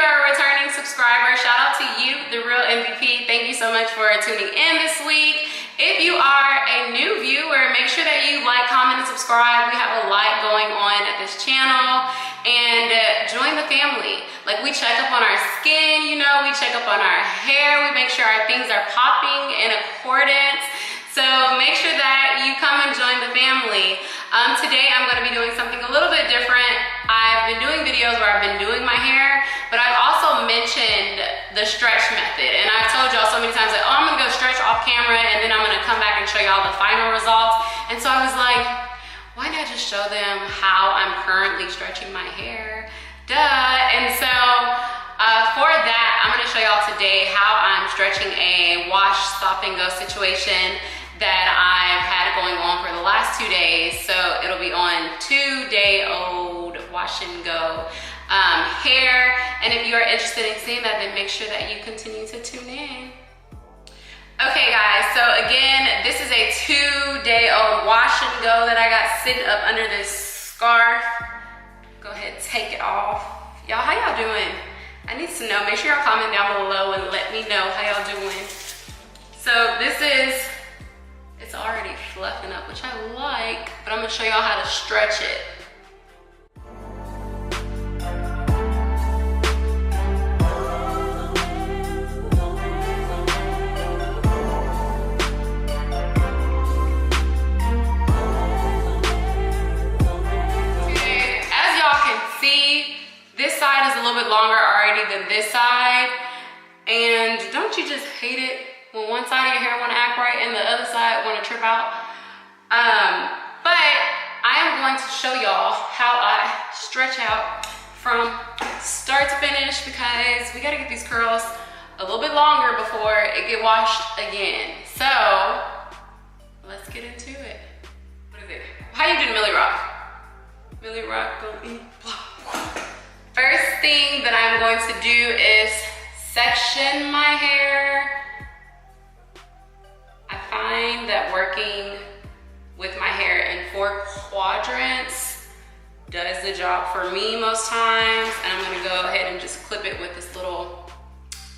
you're a returning subscriber, shout out to you, the real MVP. Thank you so much for tuning in this week. If you are a new viewer, make sure that you like, comment, and subscribe. We have a lot going on at this channel, and join the family. Like, we check up on our skin, you know, we check up on our hair, we make sure our things are popping in accordance. So make sure that you come and join the family. Today I'm going to be doing something a little bit different. I've been doing videos where I've been doing my hair, but I've also mentioned the stretch method. And I've told y'all so many times that, oh, I'm going to go stretch off camera and then I'm going to come back and show y'all the final results. And so I was like, why not just show them how I'm currently stretching my hair? Duh. And so for that, I'm going to show y'all today how I'm stretching a wash, stop, and go situation that I've had going on for the last 2 days. So it'll be on 2-day-old wash and go hair. And if you are interested in seeing that, then make sure that you continue to tune in. Okay guys, so again, this is a 2-day-old wash and go that I got sitting up under this scarf. Go ahead, take it off. Y'all, how y'all doing? I need to know. Make sure y'all comment down below and let me know how y'all doing. So this is, it's already fluffing up, which I like, but I'm gonna show y'all how to stretch it. As y'all can see, this side is a little bit longer already than this side. And don't you just hate it when one side of your hair want to act right and the other side want to trip out? But I am going to show y'all how I stretch out from start to finish, because we got to get these curls a little bit longer before it get washed again. So let's get into it. What is it? How you doing, Millie Rock? Millie Rock, go eat. First thing that I'm going to do is section my hair. I find that working with my hair in 4 quadrants does the job for me most times. And I'm gonna go ahead and just clip it with this little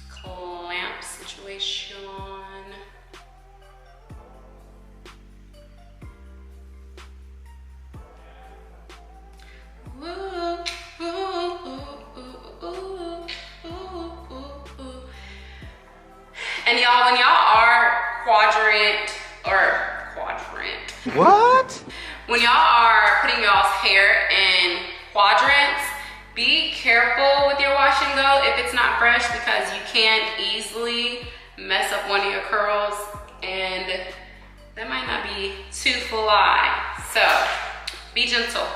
clamp situation. Ooh, ooh, ooh, ooh, ooh, ooh, ooh. And y'all, when y'all are what? When y'all are putting y'all's hair in quadrants, be careful with your wash and go if it's not fresh, because you can easily mess up one of your curls and that might not be too fly. So be gentle.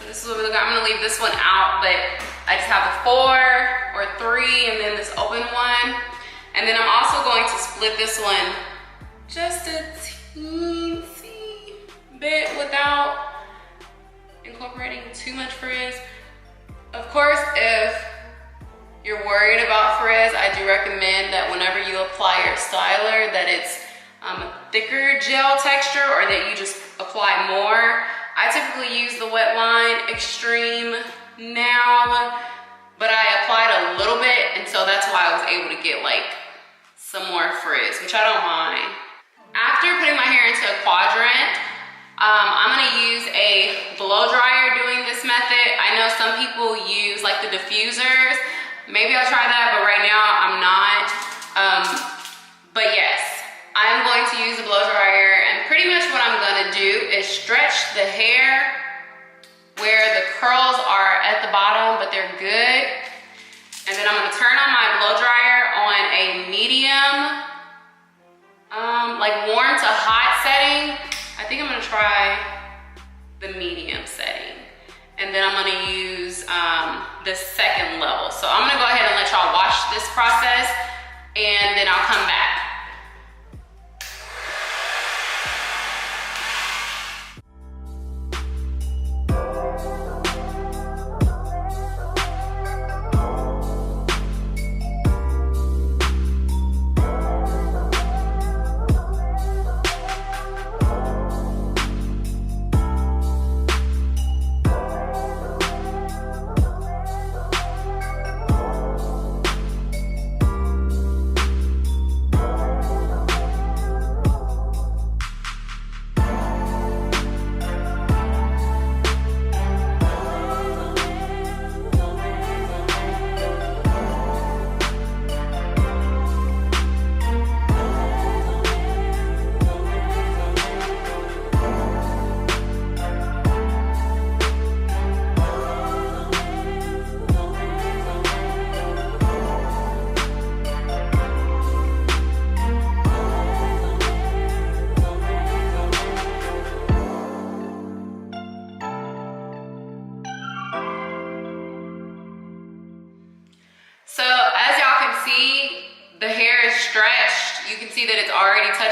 This is what we look at. I'm gonna leave this one out, but I just have the 4 or 3 and then this open one. And then I'm also going to split this one just a teensy bit without incorporating too much frizz. Of course, if you're worried about frizz, I do recommend that whenever you apply your styler that it's a thicker gel texture, or that you just apply more. I typically use the wet line extreme now, but I applied a little bit, and so that's why I was able to get like some more frizz, which I don't mind. After putting my hair into a quadrant, I'm gonna use a blow dryer doing this method. I know some people use like the diffusers. Maybe I'll try that, but right now I'm not. But yes, I'm going to use a blow dryer, and pretty much what I'm gonna do is stretch the hair where the curls are at the bottom, but they're good. And then I'm gonna turn on my blow dryer on a medium, like warm to hot setting. I think I'm gonna try the medium setting. And then I'm gonna use the second level. So I'm gonna go ahead and let y'all watch this process, and then I'll come back.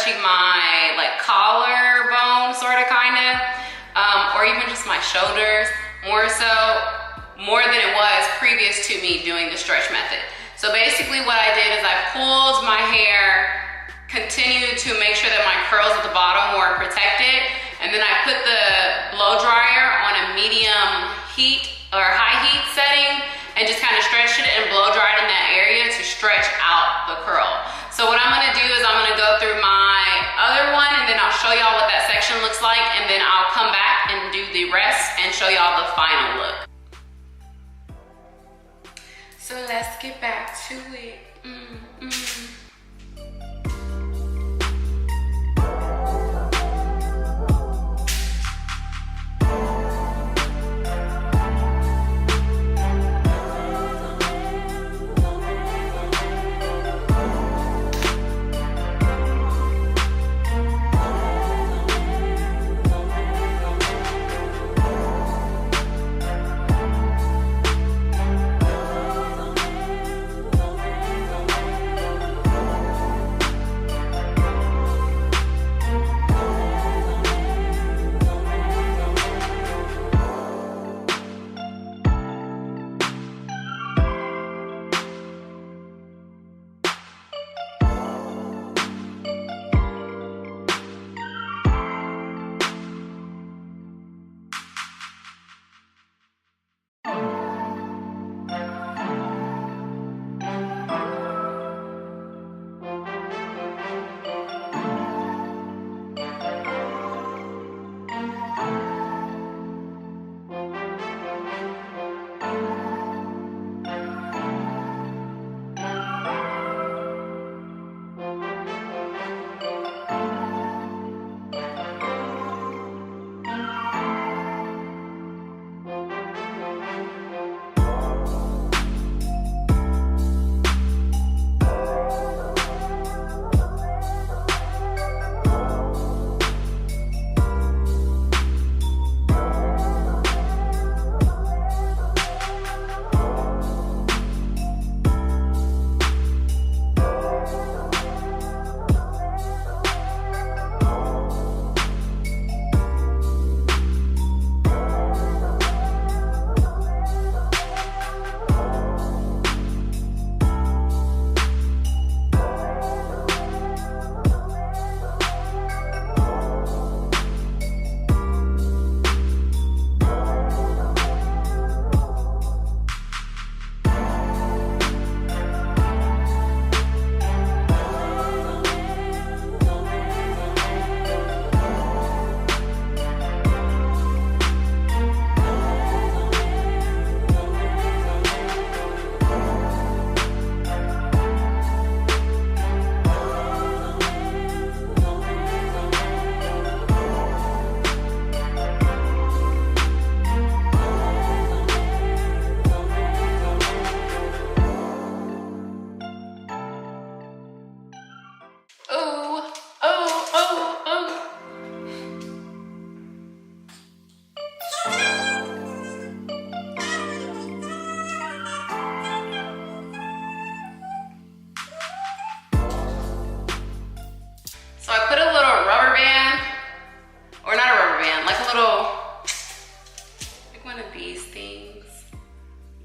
stretching my like collarbone, sort of, kind of, or even just my shoulders, more than it was previous to me doing the stretch method. So basically what I did is I pulled my hair, continued to make sure that my curls at the bottom were protected, and then I put the blow dryer on a medium heat or high heat setting and just kind of stretched it and blow dried in that area to stretch out the curl. So what I'm gonna do is I'm gonna go through my other one, and then I'll show y'all what that section looks like, and then I'll come back and do the rest and show y'all the final look. So let's get back to it.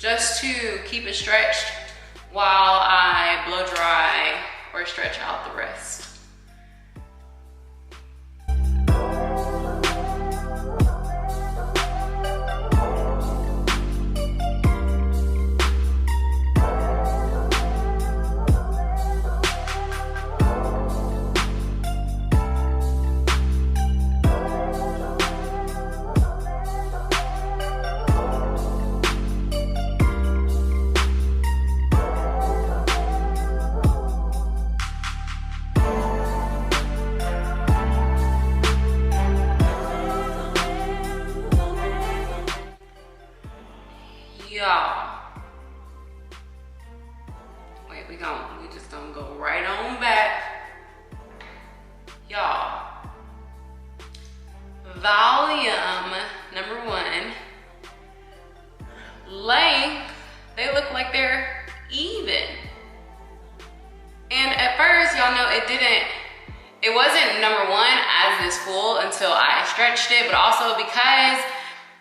just to keep it stretched while I blow dry or stretch out the rest. We just don't go right on back. Y'all, volume, number one. Length, they look like they're even. And at first, y'all know it it wasn't number one as this full until I stretched it, but also because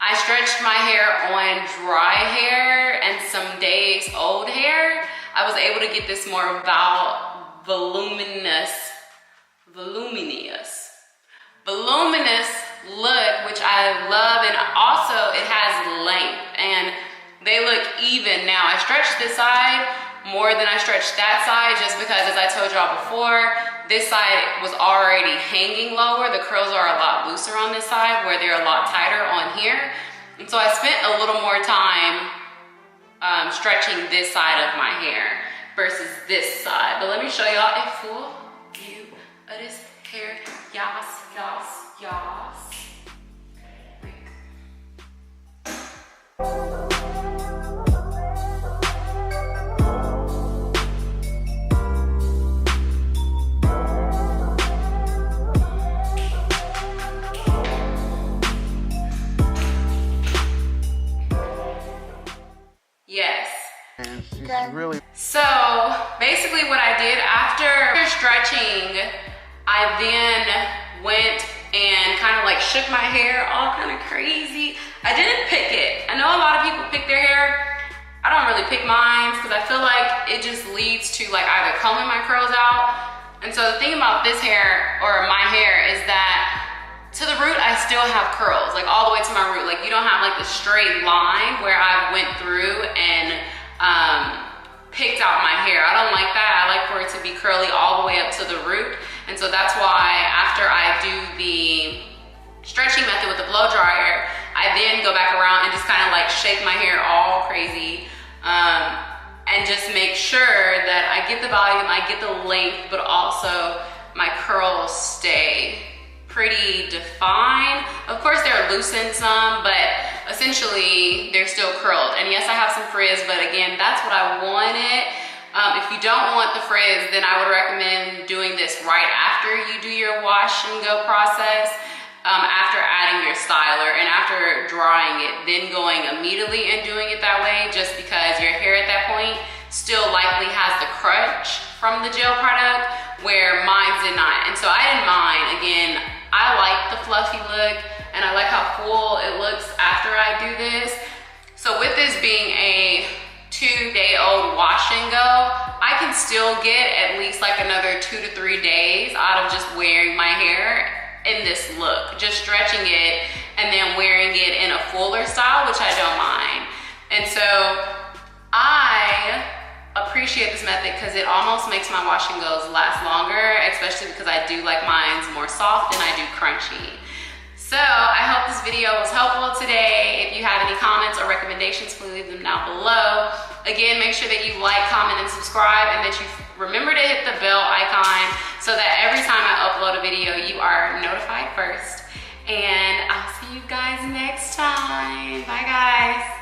I stretched my hair on dry hair and some days old hair, I was able to get this more voluminous look, which I love, and also it has length and they look even. Now I stretched this side more than I stretched that side just because, as I told y'all before, this side was already hanging lower. The curls are a lot looser on this side where they're a lot tighter on here. And so I spent a little more time stretching this side of my hair versus this side. But let me show y'all a full view of this hair. Yas. Yes. And she's really... So basically what I did after stretching, I then went and kind of like shook my hair all kind of crazy. I didn't pick it. I know a lot of people pick their hair. I don't really pick mine because I feel like it just leads to like either combing my curls out. And so the thing about this hair, or my hair, is that to the root, I still have curls, like all the way to my root. Like you don't have like the straight line where I went through and picked out my hair. I don't like that. I like for it to be curly all the way up to the root. And so that's why after I do the stretching method with the blow dryer, I then go back around and just kind of like shake my hair all crazy and just make sure that I get the volume, I get the length, but also my curls stay pretty defined. Of course they're loosened some, but essentially they're still curled. And yes, I have some frizz, but again, that's what I wanted. If you don't want the frizz, then I would recommend doing this right after you do your wash and go process, after adding your styler and after drying it, then going immediately and doing it that way, just because your hair at that point still likely has the crunch from the gel product, where mine did not. And so I didn't mind. Again, I like the fluffy look and I like how full it looks after I do this. So with this being a 2-day-old wash and go, I can still get at least like another 2 to 3 days out of just wearing my hair in this look, just stretching it and then wearing it in a fuller style, which I don't mind. And so I appreciate this method because it almost makes my wash and goes last longer, especially because I do like mine's more soft and I do crunchy. So I hope this video was helpful today. If you have any comments or recommendations, please leave them down below. Again, make sure that you like, comment, and subscribe, and that you remember to hit the bell icon so that every time I upload a video, you are notified first. And I'll see you guys next time. Bye, guys.